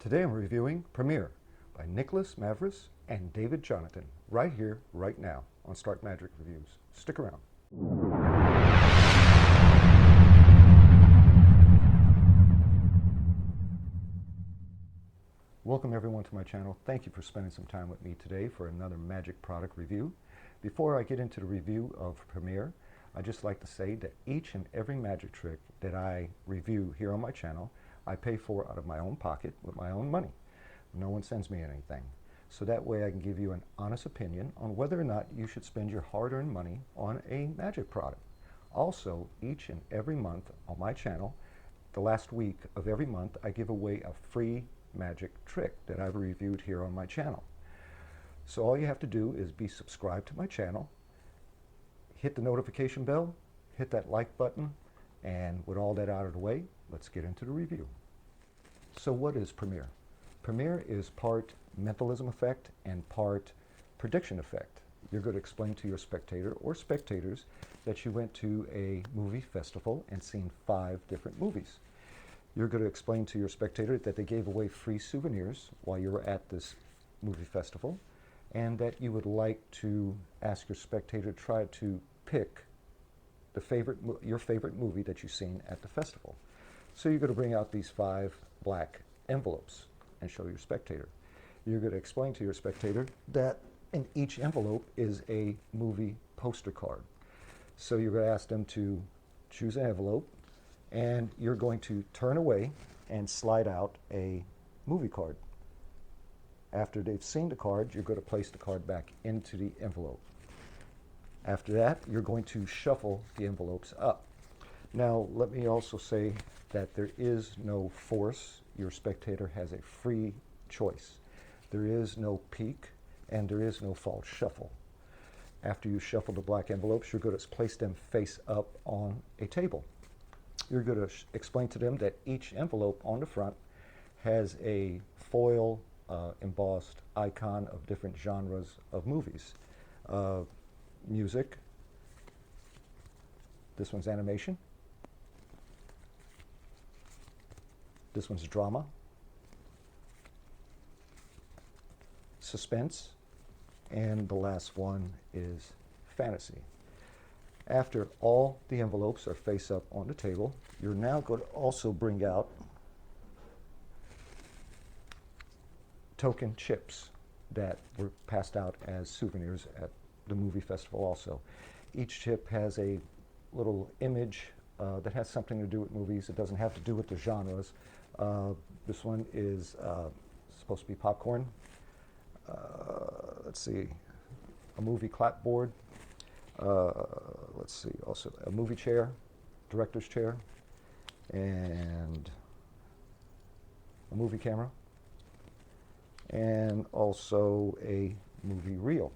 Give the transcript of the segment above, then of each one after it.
Today I'm reviewing Pr3miere by Nikolas Mavresis and David Jonathan, right here, right now, on Stark Magic Reviews. Stick around. Welcome everyone to my channel. Thank you for spending some time with me today for another magic product review. Before I get into the review of Pr3miere, I'd just like to say that each and every magic trick that I review here on my channel, I pay for out of my own pocket with my own money. No one sends me anything. So that way I can give you an honest opinion on whether or not you should spend your hard-earned money on a magic product. Also, each and every month on my channel, the last week of every month, I give away a free magic trick that I've reviewed here on my channel. So all you have to do is be subscribed to my channel, hit the notification bell, hit that like button, and with all that out of the way, let's get into the review. So what is Pr3miere? Pr3miere is part mentalism effect and part prediction effect. You're going to explain to your spectator or spectators that you went to a movie festival and seen 5 different movies. You're going to explain to your spectator that they gave away free souvenirs while you were at this movie festival, and that you would like to ask your spectator to try to pick your favorite movie that you've seen at the festival. So you're going to bring out these 5 black envelopes and show your spectator. You're going to explain to your spectator that in each envelope is a movie poster card. So you're going to ask them to choose an envelope, and you're going to turn away and slide out a movie card. After they've seen the card, you're going to place the card back into the envelope. After that, you're going to shuffle the envelopes up. Now, let me also say that there is no force. Your spectator has a free choice. There is no peek, and there is no false shuffle. After you shuffle the black envelopes, you're going to place them face up on a table. You're going to explain to them that each envelope on the front has a foil embossed icon of different genres of movies. Music, this one's animation, this one's drama, suspense, and the last one is fantasy. After all the envelopes are face up on the table, you're now going to also bring out token chips that were passed out as souvenirs at the movie festival also. Each chip has a little image that has something to do with movies. It doesn't have to do with the genres. This one is supposed to be popcorn. Let's see, a movie clapboard. Let's see, also a movie chair, director's chair, and a movie camera, and also a movie reel.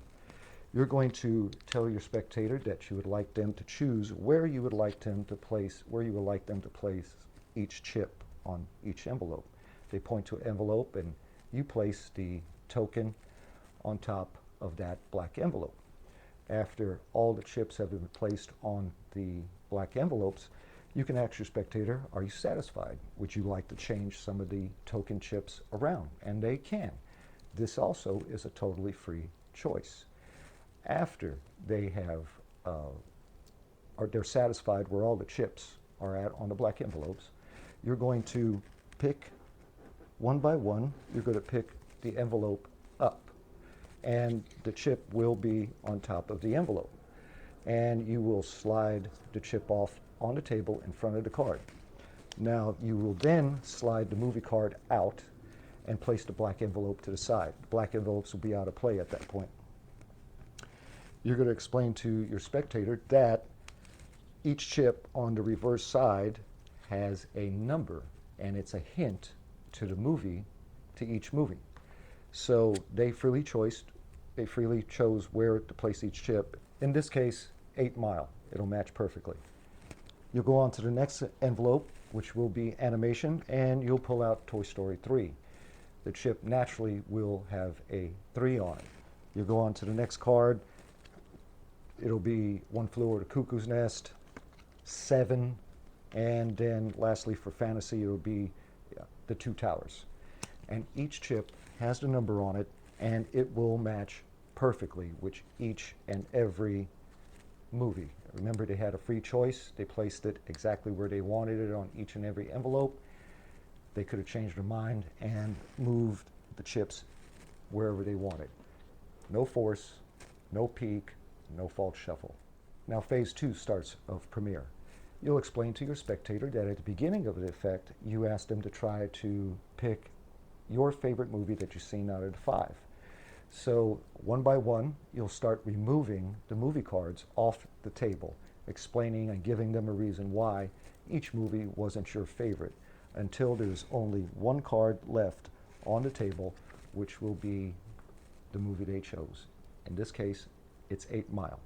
You're going to tell your spectator that you would like them to choose where you would like them to place each chip on each envelope. They point to an envelope and you place the token on top of that black envelope. After all the chips have been placed on the black envelopes, you can ask your spectator, are you satisfied? Would you like to change some of the token chips around? And they can. This also is a totally free choice. After they have, or they're satisfied where all the chips are at on the black envelopes, you're going to pick one by one, you're going to pick the envelope up, and the chip will be on top of the envelope. And you will slide the chip off on the table in front of the card. Now you will then slide the movie card out and place the black envelope to the side. The black envelopes will be out of play at that point. You're going to explain to your spectator that each chip on the reverse side has a number, and it's a hint to the movie, to each movie. So they freely chose where to place each chip. In this case, 8 Mile. It'll match perfectly. You'll go on to the next envelope, which will be animation, and you'll pull out Toy Story 3. The chip naturally will have a 3 on it. You'll go on to the next card. It'll be One Flew Over the Cuckoo's Nest, 7, and then lastly for fantasy, it'll be the Two Towers. and each chip has the number on it, and it will match perfectly with each and every movie. Remember, they had a free choice. They placed it exactly where they wanted it on each and every envelope. They could have changed their mind and moved the chips wherever they wanted. No force, no peek, no false shuffle. Now phase 2 starts of Pr3miere. You'll explain to your spectator that at the beginning of the effect, you ask them to try to pick your favorite movie that you've seen out of the 5. So one by one, you'll start removing the movie cards off the table, explaining and giving them a reason why each movie wasn't your favorite, until there's only one card left on the table, which will be the movie they chose. In this case, it's 8 Mile.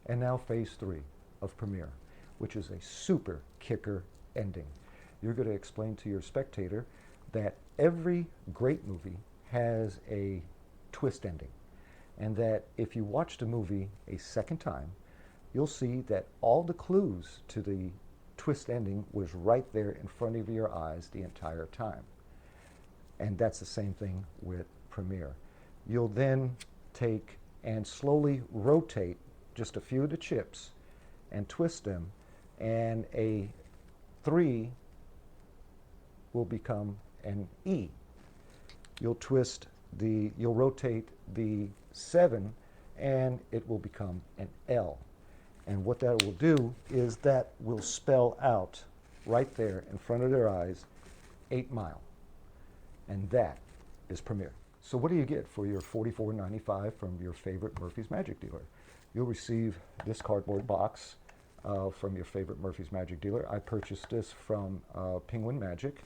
And now phase 3 of Pr3miere, which is a super kicker ending. You're going to explain to your spectator that every great movie has a twist ending, and that if you watch the movie a second time, you'll see that all the clues to the twist ending was right there in front of your eyes the entire time. And that's the same thing with Pr3miere. You'll then take and slowly rotate just a few of the chips and twist them, and a 3 will become an E. You'll rotate the 7 and it will become an L. And what that will do is that will spell out right there in front of their eyes 8 Mile. And that is Pr3miere. So what do you get for your $44.95 from your favorite Murphy's Magic dealer? You'll receive this cardboard box from your favorite Murphy's Magic dealer. I purchased this from Penguin Magic.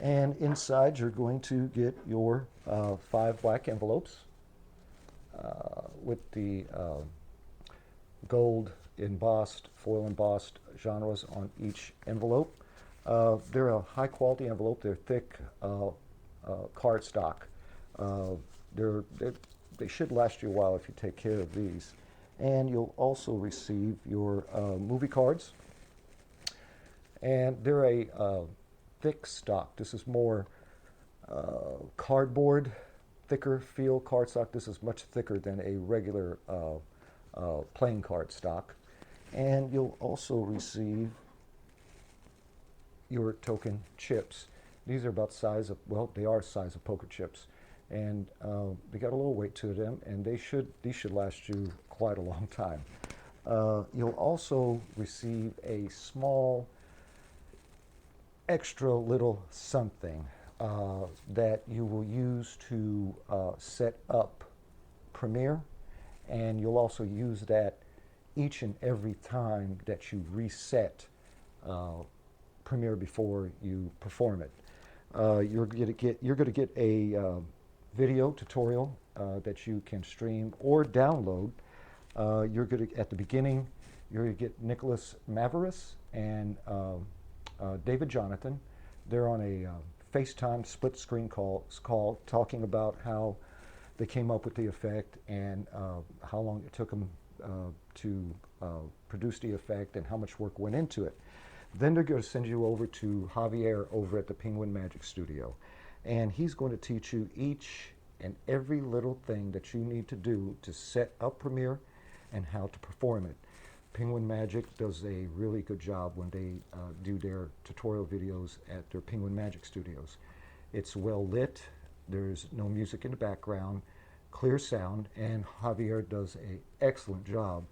And inside you're going to get your 5 black envelopes with the gold embossed, foil embossed genres on each envelope. They're a high quality envelope. They're thick cardstock. They should last you a while if you take care of these. And you'll also receive your movie cards. And they're a thick stock. This is more cardboard, thicker feel cardstock. This is much thicker than a regular playing card stock. And you'll also receive your token chips. These are about the size of, well, they are the size of poker chips. And they got a little weight to them, and these should last you quite a long time. You'll also receive a small extra little something that you will use to set up Pr3miere, and you'll also use that each and every time that you reset Pr3miere before you perform it. You're going to get a video tutorial that you can stream or download. You're going to, at the beginning, you're going to get Nikolas Mavresis and David Jonathan. They're on a FaceTime split screen call talking about how they came up with the effect and how long it took them to produce the effect and how much work went into it. Then they're going to send you over to Javier over at the Penguin Magic Studio, and he's going to teach you each and every little thing that you need to do to set up Pr3miere and how to perform it. Penguin Magic does a really good job when they do their tutorial videos at their Penguin Magic Studios. It's well lit, there's no music in the background, clear sound, and Javier does an excellent job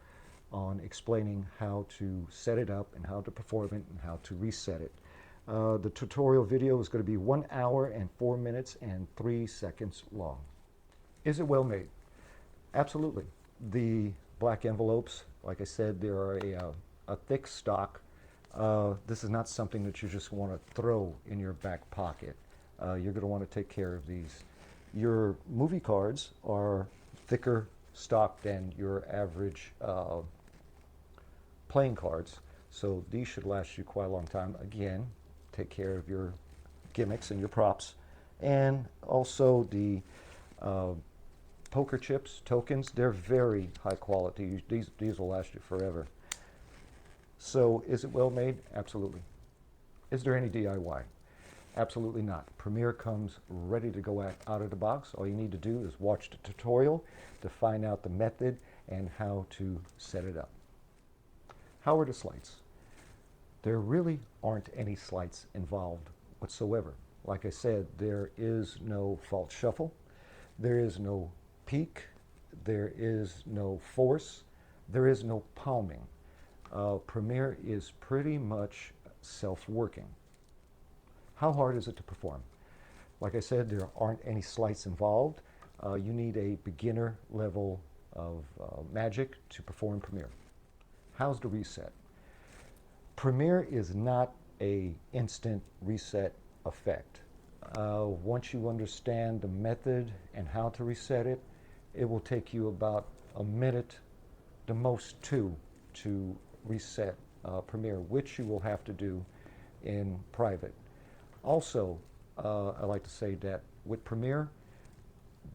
on explaining how to set it up and how to perform it and how to reset it. The tutorial video is going to be 1 hour and 4 minutes and 3 seconds long. Is it well made? Absolutely. The black envelopes, like I said, they are a thick stock. This is not something that you just want to throw in your back pocket. You're going to want to take care of these. Your movie cards are thicker stock than your average playing cards, so these should last you quite a long time. Again, take care of your gimmicks and your props. And also the poker chips, tokens, they're very high quality. These will last you forever. So is it well made? Absolutely. Is there any DIY? Absolutely not. Premiere comes ready to go out of the box. All you need to do is watch the tutorial to find out the method and how to set it up. How are the slides? There really aren't any slides involved whatsoever. Like I said, there is no false shuffle, there is no peak, there is no force, there is no palming. Premiere is pretty much self-working. How hard is it to perform? Like I said, there aren't any sleights involved. You need a beginner level of magic to perform Premiere. How's the reset? Premiere is not an instant reset effect. Once you understand the method and how to reset it, it will take you about a minute, the most two, to reset Premiere, which you will have to do in private. Also, I like to say that with Premiere,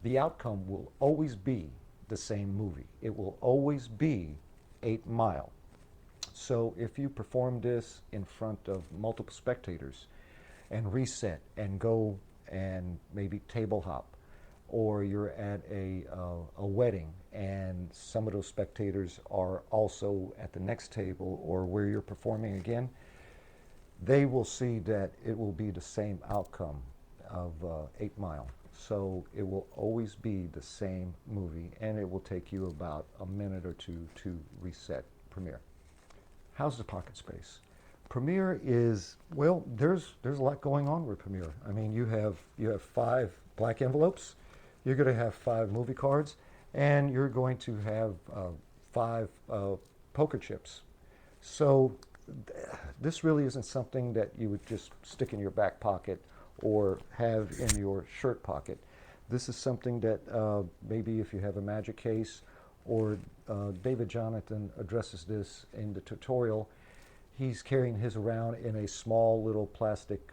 the outcome will always be the same movie. It will always be 8 Mile. So if you perform this in front of multiple spectators and reset and go and maybe table hop, or you're at a wedding and some of those spectators are also at the next table or where you're performing again, they will see that it will be the same outcome of 8 Mile. So it will always be the same movie, and it will take you about a minute or two to reset Premiere. How's the pocket space? Premiere is, well, there's a lot going on with Premiere. I mean, you have 5 black envelopes, you're going to have 5 movie cards, and you're going to have 5 poker chips. So this really isn't something that you would just stick in your back pocket or have in your shirt pocket. This is something that maybe if you have a magic case, or David Jonathan addresses this in the tutorial, he's carrying his around in a small little plastic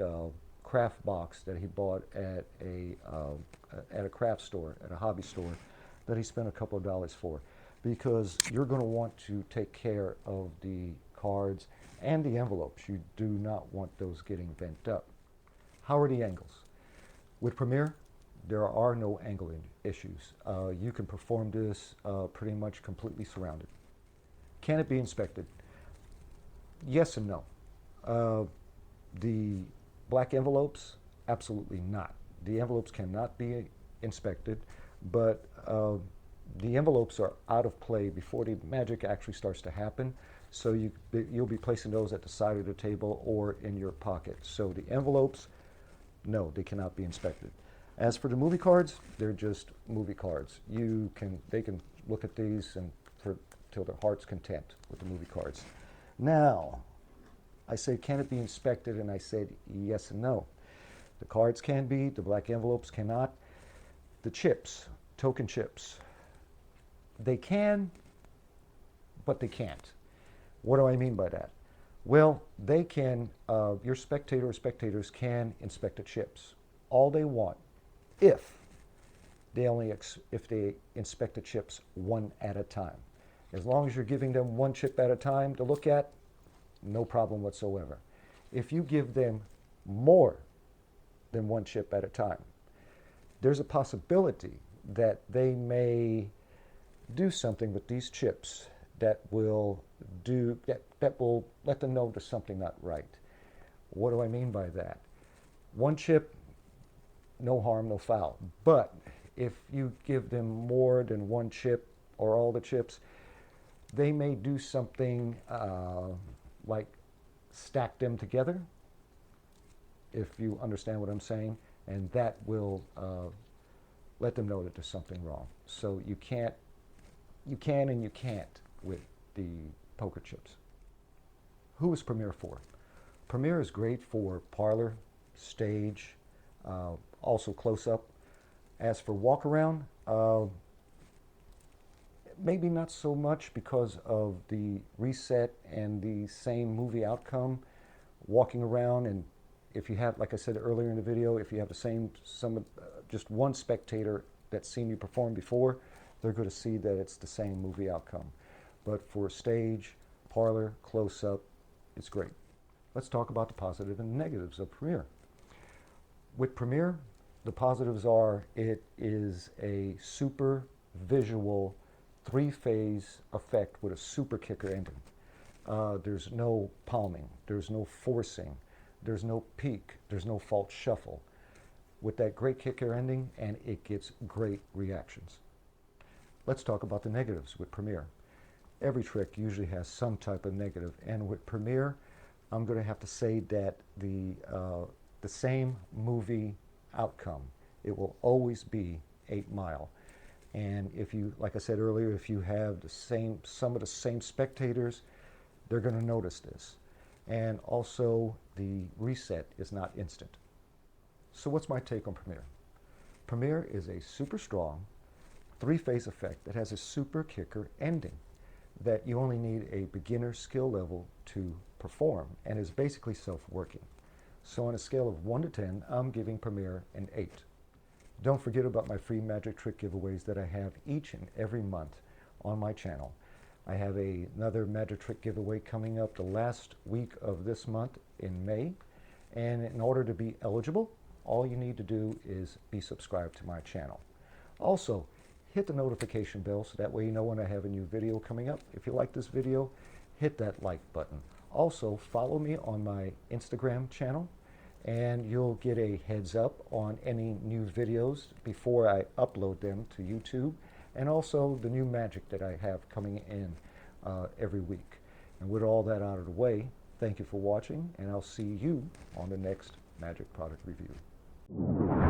craft box that he bought at a craft store, at a hobby store, that he spent a couple of dollars for, because you're going to want to take care of the cards and the envelopes. You do not want those getting bent up. How are the angles? With Premiere, there are no angling issues. You can perform this pretty much completely surrounded. Can it be inspected? Yes and no. The black envelopes, absolutely not. The envelopes cannot be inspected, but the envelopes are out of play before the magic actually starts to happen. So you'll be placing those at the side of the table or in your pocket. So the envelopes, no, they cannot be inspected. As for the movie cards, they're just movie cards. They can look at these and till their heart's content with the movie cards. Now, I said, can it be inspected? And I said, yes and no. The cards can be, the black envelopes cannot. The chips, token chips, they can, but they can't. What do I mean by that? Well, they can, your spectator or spectators can inspect the chips all they want if they inspect the chips one at a time. As long as you're giving them one chip at a time to look at, no problem whatsoever. If you give them more than one chip at a time, there's a possibility that they may do something with these chips that will let them know there's something not right. What do I mean by that? One chip, no harm, no foul. But if you give them more than one chip or all the chips, they may do something like stack them together, if you understand what I'm saying, and that will let them know that there's something wrong. So you can and you can't with the poker chips. Who is Premiere for? Premiere is great for Parlor, Stage, also Close-Up. As for walk around, maybe not so much because of the reset and the same movie outcome. Walking around, and if you have, like I said earlier in the video, if you have just one spectator that's seen you perform before, they're going to see that it's the same movie outcome. But for Stage, Parlor, Close-Up, it's great. Let's talk about the positive and negatives of Premiere. With Pr3miere, the positives are it is a super visual three-phase effect with a super kicker ending. There's no palming, there's no forcing, there's no peak, there's no false shuffle. With that great kicker ending, and it gets great reactions. Let's talk about the negatives with Pr3miere. Every trick usually has some type of negative, and with Pr3miere, I'm going to have to say that the same movie outcome, it will always be 8 Mile. And if you, like I said earlier, if you have some of the same spectators, they're going to notice this. And also, the reset is not instant. So what's my take on Pr3miere? Pr3miere is a super strong three-phase effect that has a super kicker ending that you only need a beginner skill level to perform, and is basically self-working. So on a scale of 1 to 10, I'm giving Pr3miere an 8. Don't forget about my free magic trick giveaways that I have each and every month on my channel. I have another magic trick giveaway coming up the last week of this month in May. And in order to be eligible, all you need to do is be subscribed to my channel. Also, hit the notification bell so that way you know when I have a new video coming up. If you like this video, hit that like button. Also, follow me on my Instagram channel, and you'll get a heads up on any new videos before I upload them to YouTube, and also the new magic that I have coming in every week. And with all that out of the way, thank you for watching, and I'll see you on the next magic product review.